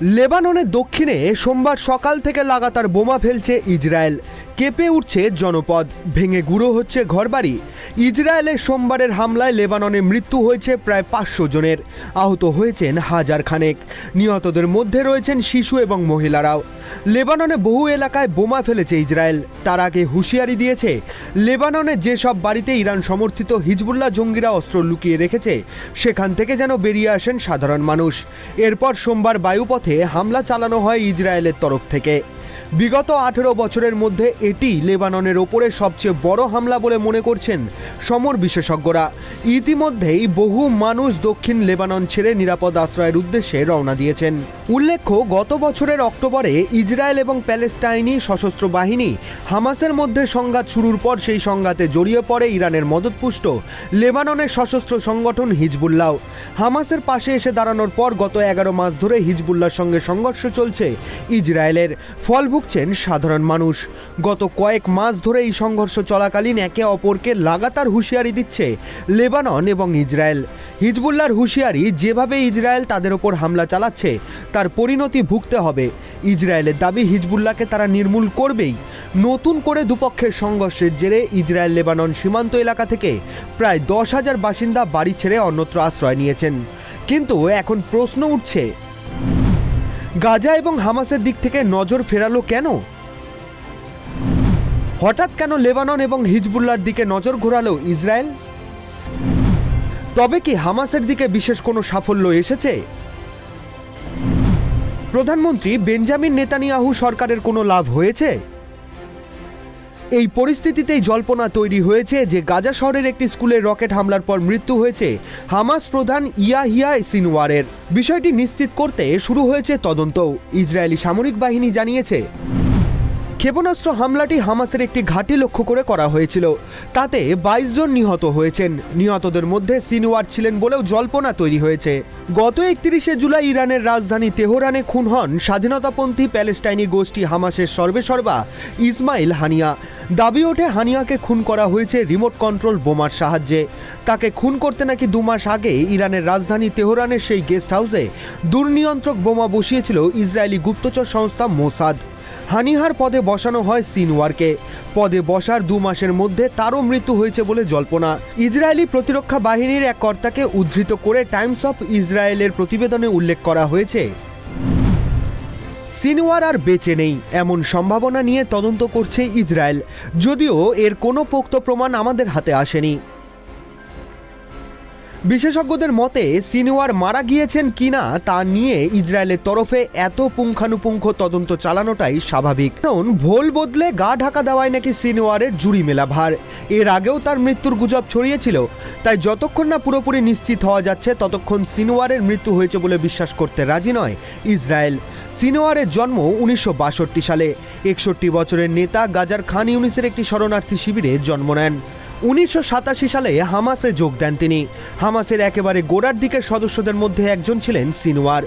লেবাননের দক্ষিণে সোমবার সকাল থেকে লাগাতার বোমা ফেলছে ইসরায়েল। কেঁপে উঠছে জনপদ, ভেঙে গুঁড়ো হচ্ছে ঘরবাড়ি। ইসরায়েলের সোমবারের হামলায় লেবাননে মৃত্যু হয়েছে প্রায় 500 জনের, আহত হয়েছেন হাজার খানেক। নিহতদের মধ্যে রয়েছেন শিশু এবং মহিলারাও। লেবাননে বহু এলাকায় বোমা ফেলেছে ইসরায়েল। তার আগে হুঁশিয়ারি দিয়েছে, লেবাননের যেসব বাড়িতে ইরান সমর্থিত হিজবুল্লাহ জঙ্গিরা অস্ত্র লুকিয়ে রেখেছে সেখান থেকে যেন বেরিয়ে আসেন সাধারণ মানুষ। এরপর সোমবার বায়ুপথে হামলা চালানো হয় ইসরায়েলের তরফ থেকে। বিগত 18 বছরের মধ্যে এটি লেবাননের ওপরে সবচেয়ে বড় হামলা বলে মনে করছেন সমর বিশেষজ্ঞরা। ইতিমধ্যেই বহু মানুষ দক্ষিণ লেবানন ছেড়ে নিরাপদ আশ্রয়ের উদ্দেশ্যে রওনা দিয়েছেন। উল্লেখ্য, গত বছরের অক্টোবরে ইসরায়েল এবং প্যালেস্টাইনি সশস্ত্র বাহিনী হামাসের মধ্যে সংঘাত শুরুর পর সেই সংঘাতে জড়িয়ে পড়ে ইরানের মদতপুষ্ট লেবাননের সশস্ত্র সংগঠন হিজবুল্লাহ। হামাসের পাশে এসে দাঁড়ানোর পর গত 11 মাস ধরে হিজবুল্লাহর সঙ্গে সংঘর্ষ চলছে ইসরায়েলের। ফল ভুগছেন সাধারণ মানুষ। গত কয়েক মাস ধরে এই সংঘর্ষ চলাকালীন একে অপরকে লাগাতার হুঁশিয়ারি দিচ্ছে লেবানন এবং ইসরায়েল। হিজবুল্লাহর হুঁশিয়ারি, যেভাবে ইসরায়েল তাদের ওপর হামলা চালাচ্ছে তার পরিণতি ভুগতে হবে। ইসরায়েলের দাবি, হিজবুল্লাহকে তারা নির্মূল করবেই। নতুন করে দুপক্ষের সংঘর্ষের জেরে ইসরায়েল লেবানন সীমান্ত এলাকা থেকে প্রায় 10,000 বাসিন্দা বাড়ি ছেড়ে অন্যত্র আশ্রয় নিয়েছেন। কিন্তু এখন প্রশ্ন উঠছে, গাজা এবং হামাসের দিক থেকে নজর ফেরালো কেন? হঠাৎ কেন লেবানন এবং হিজবুল্লাহর দিকে নজর ঘোরালো ইসরায়েল? তবে কি হামাসের দিকে বিশেষ কোনো সাফল্য এসেছে? প্রধানমন্ত্রী বেঞ্জামিন নেতানিয়াহু সরকারের কোনো লাভ হয়েছে? এই পরিস্থিতিতেই জল্পনা তৈরি হয়েছে যে গাজা শহরের একটি স্কুলে রকেট হামলার পর মৃত্যু হয়েছে হামাস প্রধান ইয়াহিয়া সিনওয়ারের। বিষয়টি নিশ্চিত করতে শুরু হয়েছে তদন্ত। ইসরায়েলি সামরিক বাহিনী জানিয়েছে, ক্ষেপণাস্ত্র হামলাটি হামাসের একটি ঘাঁটি লক্ষ্য করে করা হয়েছিল। তাতে 22 জন নিহত হয়েছেন। নিহতদের মধ্যে সিনওয়ার ছিলেন বলেও জল্পনা তৈরি হয়েছে। গত 31শে জুলাই ইরানের রাজধানী তেহরানে খুন হন স্বাধীনতাপন্থী প্যালেস্টাইনি গোষ্ঠী হামাসের সর্বেসর্বা ইসমাইল হানিয়া। দাবি ওঠে, হানিয়াকে খুন করা হয়েছে রিমোট কন্ট্রোল বোমার সাহায্যে। তাকে খুন করতে নাকি 2 মাস আগে ইরানের রাজধানী তেহরানের সেই গেস্ট হাউসে দুর্নিয়ন্ত্রক বোমা বসিয়েছিল ইসরায়েলি গুপ্তচর সংস্থা মোসাদ। হানিহার পদে বসানো হয় সিনওয়ারকে। পদে বসার 2 মাসের মধ্যে তারও মৃত্যু হয়েছে বলে জল্পনা। ইসরায়েলি প্রতিরক্ষা বাহিনীর এক কর্তাকে উদ্ধৃত করে টাইমস অফ ইসরায়েলের প্রতিবেদনে উল্লেখ করা হয়েছে, সিনওয়ার আর বেঁচে নেই এমন সম্ভাবনা নিয়ে তদন্ত করছে ইসরায়েল, যদিও এর কোনো পোক্ত প্রমাণ আমাদের হাতে আসেনি। বিশেষজ্ঞদের মতে, সিনওয়ার মারা গিয়েছেন কিনা তা নিয়ে ইসরায়েলের তরফে এত পুঙ্খানুপুঙ্খ তদন্ত চালানোটাই স্বাভাবিক। কারণ ভোল বদলে গা ঢাকা দেওয়ায় নাকি সিনওয়ারের জুড়ি মেলা ভার। এর আগেও তার মৃত্যুর গুজব ছড়িয়েছিল। তাই যতক্ষণ না পুরোপুরি নিশ্চিত হওয়া যাচ্ছে ততক্ষণ সিনওয়ারের মৃত্যু হয়েছে বলে বিশ্বাস করতে রাজি নয় ইসরায়েল। সিনওয়ারের জন্ম 1962 সালে। 61 বছরের নেতা গাজার খান ইউনিসের একটি শরণার্থী শিবিরে জন্ম নেন। 1987 সালে হামাসে যোগ দেন তিনি। হামাসের একেবারে গোড়ার দিকের সদস্যদের মধ্যে একজন ছিলেন সিনওয়ার।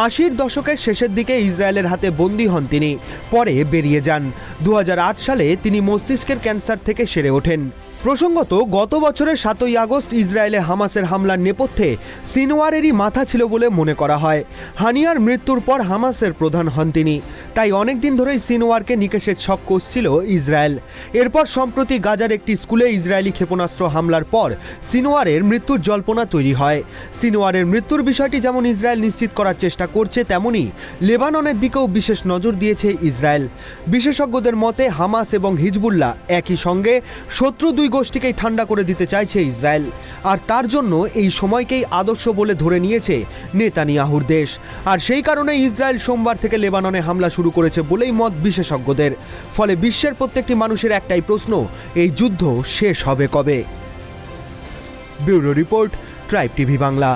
80-র দশকের শেষের দিকে ইসরায়েলের হাতে বন্দী হন তিনি, পরে বেরিয়ে যান। 2008 সালে তিনি মস্তিষ্কের ক্যান্সার থেকে সেরে ওঠেন। প্রসঙ্গত, গত বছরের 7ই আগস্ট ইসরায়েলে হামাসের হামলার নেপথ্যে সিনওয়ারেরই মাথা ছিল বলে মনে করা হয়। হানিয়ার মৃত্যুর পর হামাসের প্রধান হন তিনি। তাই অনেকদিন ধরেই সিনওয়ারকে নিকেশের ছক কষছিল ইসরায়েল। এরপর সম্প্রতি গাজার একটি স্কুলে ইসরায়েলি ক্ষেপণাস্ত্র হামলার পর সিনওয়ারের মৃত্যুর জল্পনা তৈরি হয়। সিনওয়ারের মৃত্যুর বিষয়টি যেমন ইসরায়েল নিশ্চিত করার চেষ্টা করছে, তেমনি লেবাননের দিকেও বিশেষ নজর দিয়েছে ইসরায়েল। বিশেষজ্ঞদের মতে, হামাস এবং হিজবুল্লাহ একই সঙ্গে শত্রু দুই গোষ্ঠীকেই ঠান্ডা করে দিতে চাইছে ইসরায়েল। আর তার জন্য এই সময়কেই আদর্শ বলে ধরে নিয়েছে নেতানিয়াহুর দেশ। আর সেই কারণে ইসরায়েল সোমবার থেকে লেবাননে হামলা শুরু করেছে বলেই মত বিশেষজ্ঞদের। ফলে বিশ্বের প্রত্যেকটি মানুষের একটাই প্রশ্ন, এই যুদ্ধ শেষ হবে কবে? Bureau report, tribe TV Bangla.